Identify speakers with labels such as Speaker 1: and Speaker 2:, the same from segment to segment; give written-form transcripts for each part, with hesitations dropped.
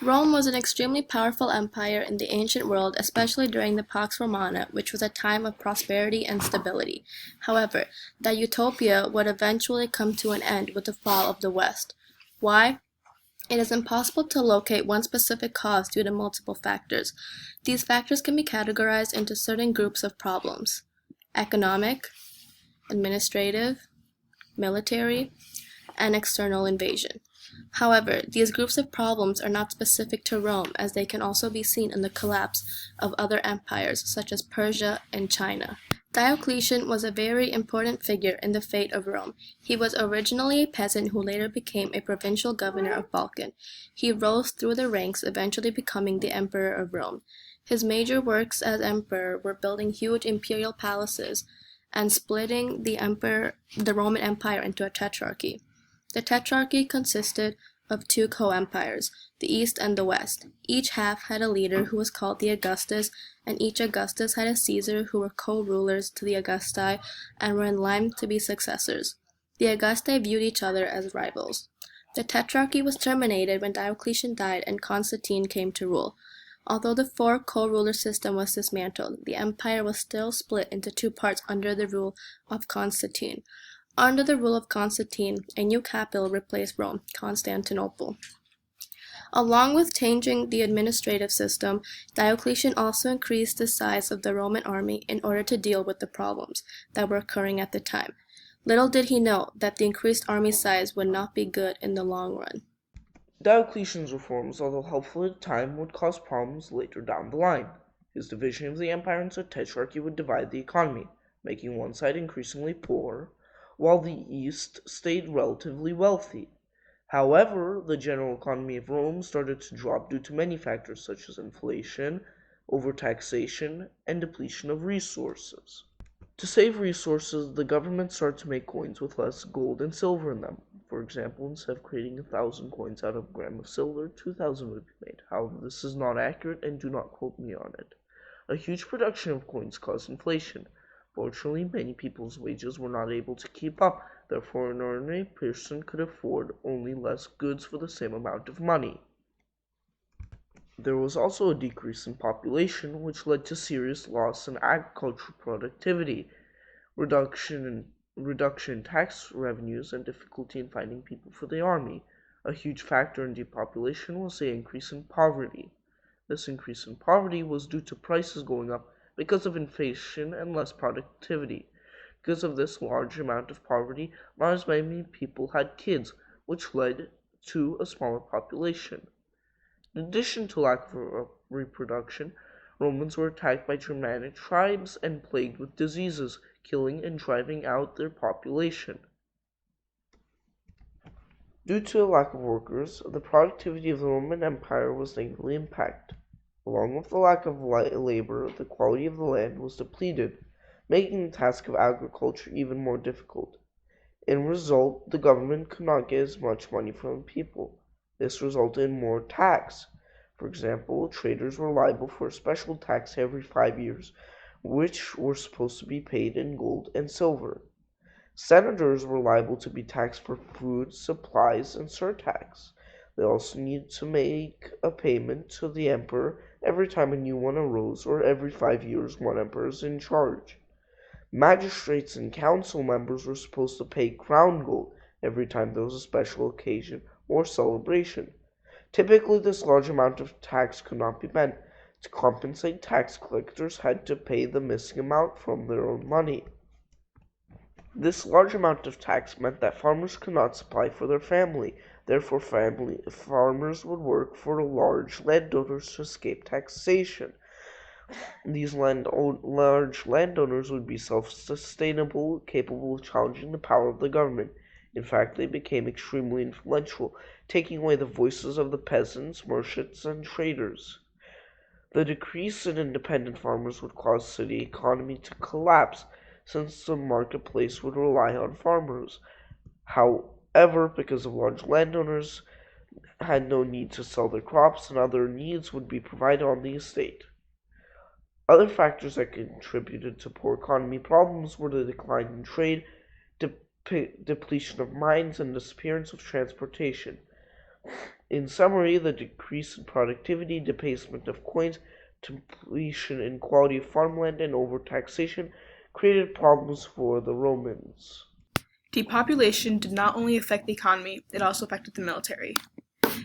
Speaker 1: Rome was an extremely powerful empire in the ancient world, especially during the Pax Romana, which was a time of prosperity and stability. However, that utopia would eventually come to an end with the fall of the West. Why? It is impossible to locate one specific cause due to multiple factors. These factors can be categorized into certain groups of problems: economic, administrative, military, and external invasion. However, these groups of problems are not specific to Rome, as they can also be seen in the collapse of other empires such as Persia and China. Diocletian was a very important figure in the fate of Rome. He was originally a peasant who later became a provincial governor of Balkan. He rose through the ranks, eventually becoming the emperor of Rome. His major works as emperor were building huge imperial palaces and splitting the Roman Empire into a tetrarchy. The tetrarchy consisted of two co-empires, the East and the West. Each half had a leader who was called the Augustus, and each Augustus had a Caesar who were co-rulers to the Augusti and were in line to be successors. The Augusti viewed each other as rivals. The tetrarchy was terminated when Diocletian died and Constantine came to rule. Although the four co-ruler system was dismantled, the empire was still split into two parts under the rule of Constantine. Under the rule of Constantine, a new capital replaced Rome, Constantinople. Along with changing the administrative system, Diocletian also increased the size of the Roman army in order to deal with the problems that were occurring at the time. Little did he know that the increased army size would not be good in the long run.
Speaker 2: Diocletian's reforms, although helpful at the time, would cause problems later down the line. His division of the empire into a tetrarchy would divide the economy, making one side increasingly poor, while the east stayed relatively wealthy. However, the general economy of Rome started to drop due to many factors such as inflation, overtaxation, and depletion of resources. To save resources, the government started to make coins with less gold and silver in them. For example, instead of creating 1,000 coins out of a gram of silver, 2,000 would be made. However, this is not accurate and do not quote me on it. A huge production of coins caused inflation. Fortunately, many people's wages were not able to keep up, therefore an ordinary person could afford only less goods for the same amount of money. There was also a decrease in population, which led to serious loss in agricultural productivity, reduction in tax revenues, and difficulty in finding people for the army. A huge factor in depopulation was the increase in poverty. This increase in poverty was due to prices going up because of inflation and less productivity. Because of this large amount of poverty, not as many people had kids, which led to a smaller population. In addition to lack of reproduction, Romans were attacked by Germanic tribes and plagued with diseases, killing and driving out their population. Due to a lack of workers, the productivity of the Roman Empire was negatively impacted. Along with the lack of labor, the quality of the land was depleted, making the task of agriculture even more difficult. In result, the government could not get as much money from the people. This resulted in more tax. For example, traders were liable for a special tax every 5 years, which were supposed to be paid in gold and silver. Senators were liable to be taxed for food, supplies, and surtax. They also needed to make a payment to the emperor every time a new one arose, or every 5 years one emperor is in charge. Magistrates and council members were supposed to pay crown gold every time there was a special occasion or celebration. Typically, this large amount of tax could not be met. To compensate, tax collectors had to pay the missing amount from their own money. This large amount of tax meant that farmers could not supply for their family. Therefore, farmers would work for large landowners to escape taxation. These large landowners would be self-sustainable, capable of challenging the power of the government. In fact, they became extremely influential, taking away the voices of the peasants, merchants, and traders. The decrease in independent farmers would cause city economy to collapse, since the marketplace would rely on farmers. However, because of large landowners had no need to sell their crops and other needs would be provided on the estate. Other factors that contributed to poor economy problems were the decline in trade, depletion of mines, and disappearance of transportation. In summary, the decrease in productivity, debasement of coins, depletion in quality of farmland, and overtaxation created problems for the Romans.
Speaker 3: Depopulation did not only affect the economy, it also affected the military.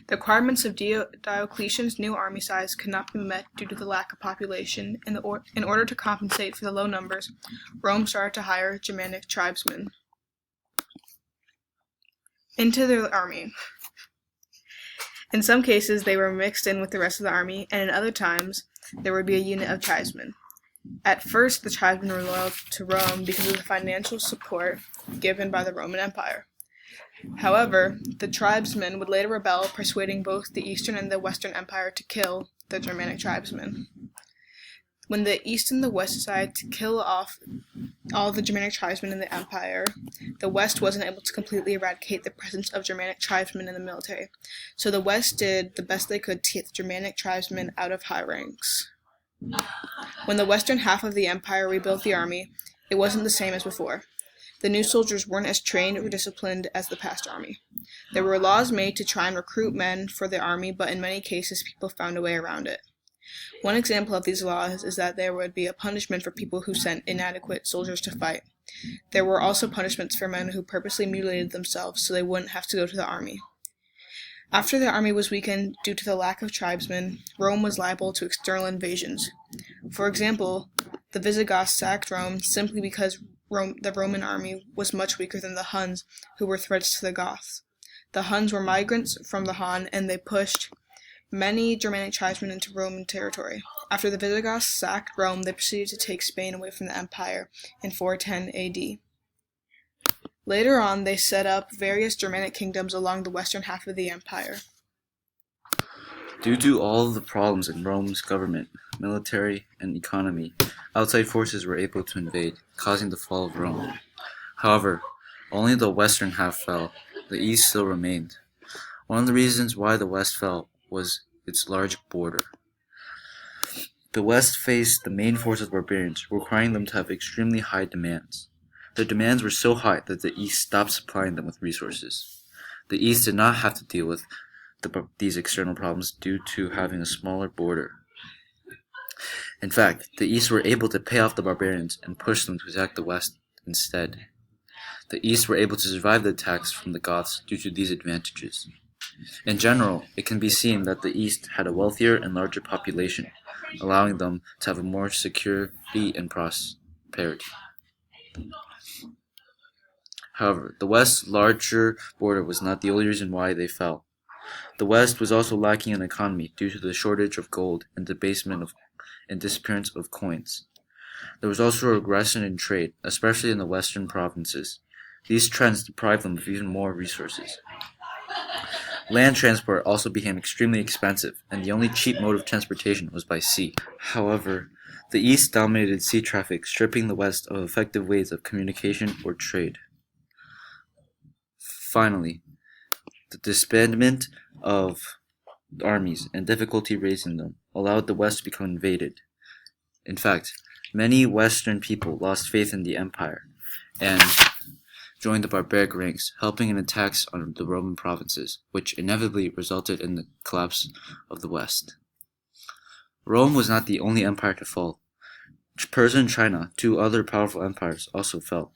Speaker 3: The requirements of Diocletian's new army size could not be met due to the lack of population. In order to compensate for the low numbers, Rome started to hire Germanic tribesmen into their army. In some cases, they were mixed in with the rest of the army, and in other times, there would be a unit of tribesmen. At first, the tribesmen were loyal to Rome because of the financial support given by the Roman Empire. However, the tribesmen would later rebel, persuading both the Eastern and the Western Empire to kill the Germanic tribesmen. When the East and the West decided to kill off all the Germanic tribesmen in the empire, the West wasn't able to completely eradicate the presence of Germanic tribesmen in the military, so the West did the best they could to get the Germanic tribesmen out of high ranks. When the western half of the empire rebuilt the army, it wasn't the same as before. The new soldiers weren't as trained or disciplined as the past army. There were laws made to try and recruit men for the army, but in many cases people found a way around it. One example of these laws is that there would be a punishment for people who sent inadequate soldiers to fight. There were also punishments for men who purposely mutilated themselves so they wouldn't have to go to the army. After the army was weakened due to the lack of tribesmen, Rome was liable to external invasions. For example, the Visigoths sacked Rome simply because the Roman army was much weaker than the Huns, who were threats to the Goths. The Huns were migrants from the Han, and they pushed many Germanic tribesmen into Roman territory. After the Visigoths sacked Rome, they proceeded to take Spain away from the empire in 410 AD. Later on, they set up various Germanic kingdoms along the western half of the empire.
Speaker 4: Due to all of the problems in Rome's government, military, and economy, outside forces were able to invade, causing the fall of Rome. However, only the western half fell. The east still remained. One of the reasons why the west fell was its large border. The west faced the main force of barbarians, requiring them to have extremely high demands. Their demands were so high that the east stopped supplying them with resources. The east did not have to deal with these external problems due to having a smaller border. In fact, the east were able to pay off the barbarians and push them to attack the west instead. The east were able to survive the attacks from the Goths due to these advantages. In general, it can be seen that the east had a wealthier and larger population, allowing them to have a more security and prosperity. However, the west's larger border was not the only reason why they fell. The west was also lacking in economy due to the shortage of gold and debasement and disappearance of coins. There was also a regression in trade, especially in the western provinces. These trends deprived them of even more resources. Land transport also became extremely expensive, and the only cheap mode of transportation was by sea. However, the east dominated sea traffic, stripping the west of effective ways of communication or trade. Finally, the disbandment of armies and difficulty raising them allowed the west to become invaded. In fact, many western people lost faith in the empire and joined the barbaric ranks, helping in attacks on the Roman provinces, which inevitably resulted in the collapse of the west. Rome was not the only empire to fall. Persia and China, two other powerful empires, also fell.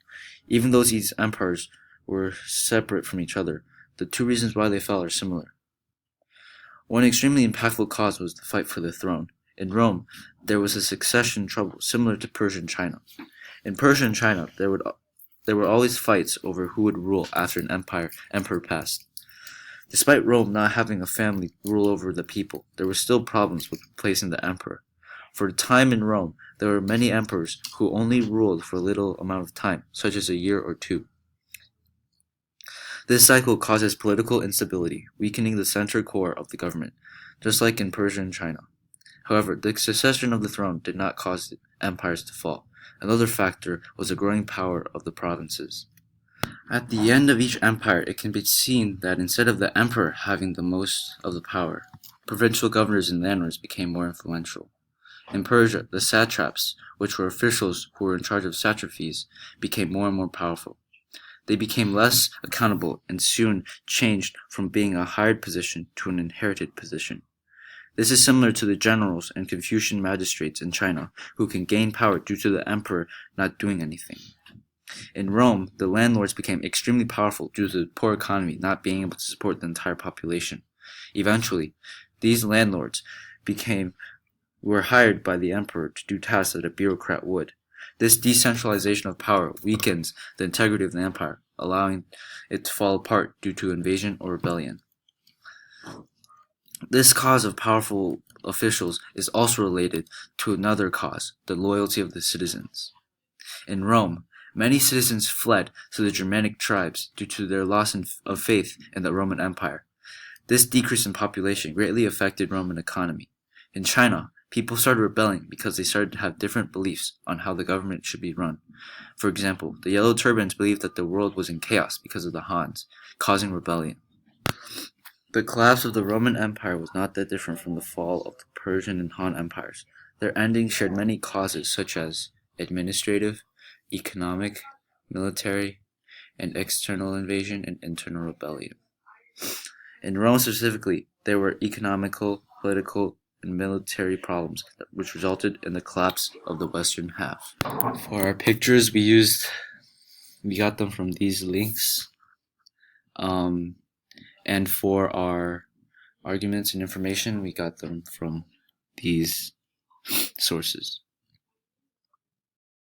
Speaker 4: Even though these empires were separate from each other, the two reasons why they fell are similar. One extremely impactful cause was the fight for the throne. In Rome, there was a succession trouble similar to Persia and China. In Persia and China, there were always fights over who would rule after an emperor passed. Despite Rome not having a family rule over the people, there were still problems with replacing the emperor. For a time in Rome, there were many emperors who only ruled for a little amount of time, such as a year or two. This cycle causes political instability, weakening the central core of the government, just like in Persia and China. However, the succession of the throne did not cause empires to fall. Another factor was the growing power of the provinces. At the end of each empire, it can be seen that instead of the emperor having the most of the power, provincial governors and landlords became more influential. In Persia, the satraps, which were officials who were in charge of satrapies, became more and more powerful. They became less accountable and soon changed from being a hired position to an inherited position. This is similar to the generals and Confucian magistrates in China, who can gain power due to the emperor not doing anything. In Rome, the landlords became extremely powerful due to the poor economy not being able to support the entire population. Eventually, these landlords were hired by the emperor to do tasks that a bureaucrat would. This decentralization of power weakens the integrity of the empire, allowing it to fall apart due to invasion or rebellion. This cause of powerful officials is also related to another cause, the loyalty of the citizens. In Rome, many citizens fled to the Germanic tribes due to their loss of faith in the Roman Empire. This decrease in population greatly affected Roman economy. In China, people started rebelling because they started to have different beliefs on how the government should be run. For example, the Yellow Turbans believed that the world was in chaos because of the Hans, causing rebellion. The collapse of the Roman Empire was not that different from the fall of the Persian and Han empires. Their ending shared many causes such as administrative, economic, military, and external invasion and internal rebellion. In Rome specifically, there were economical, political, and military problems which resulted in the collapse of the western half. For our pictures, we got them from these links. And for our arguments and information, we got them from these sources.